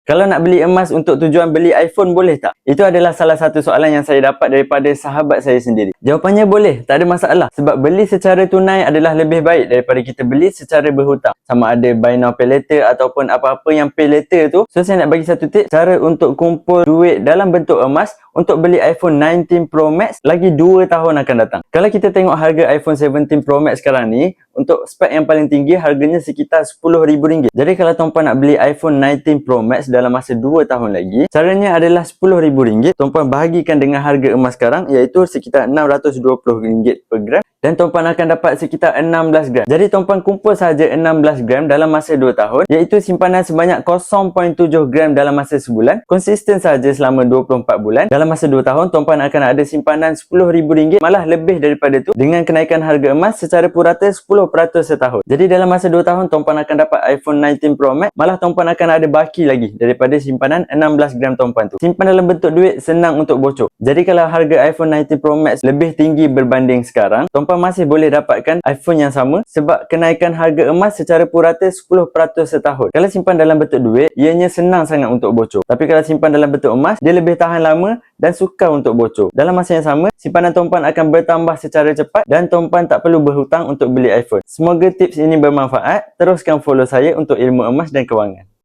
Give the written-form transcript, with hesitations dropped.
Kalau nak beli emas untuk tujuan beli iPhone boleh tak? Itu adalah salah satu soalan yang saya dapat daripada sahabat saya sendiri. Jawapannya boleh, tak ada masalah. Sebab beli secara tunai adalah lebih baik daripada kita beli secara berhutang. Sama ada buy now pay later ataupun apa-apa yang pay later tu. So saya nak bagi satu tips cara untuk kumpul duit dalam bentuk emas untuk beli iPhone 19 Pro Max lagi 2 tahun akan datang. Kalau kita tengok harga iPhone 17 Pro Max sekarang ni, untuk spek yang paling tinggi harganya sekitar RM10,000. Jadi kalau tuan-puan nak beli iPhone 19 Pro Max dalam masa 2 tahun lagi, caranya adalah RM10,000. Tuan-puan bahagikan dengan harga emas sekarang iaitu sekitar RM620 per gram dan tuan-puan akan dapat sekitar 16 gram. Jadi tuan-puan kumpul sahaja 16 gram dalam masa 2 tahun iaitu simpanan sebanyak 0.7 gram dalam masa sebulan. Konsisten sahaja selama 24 bulan. Dalam masa 2 tahun tuan-puan akan ada simpanan RM10,000, malah lebih daripada tu dengan kenaikan harga emas secara purata 10% setahun. Jadi dalam masa 2 tahun tuan-puan akan dapat iPhone 19 Pro Max, malah tuan-puan akan ada baki lagi daripada simpanan 16 gram tuan-puan tu. Simpan dalam bentuk duit senang untuk bocor. Jadi kalau harga iPhone 19 Pro Max lebih tinggi berbanding sekarang, tuan-puan masih boleh dapatkan iPhone yang sama sebab kenaikan harga emas secara purata 10% setahun. Kalau simpan dalam bentuk duit, ianya senang sangat untuk bocor. Tapi kalau simpan dalam bentuk emas, dia lebih tahan lama dan sukar untuk bocor. Dalam masa yang sama, simpanan tuan-puan akan bertambah secara cepat dan tuan-puan tak perlu berhutang untuk beli iPhone. Semoga tips ini bermanfaat. Teruskan follow saya untuk ilmu emas dan kewangan.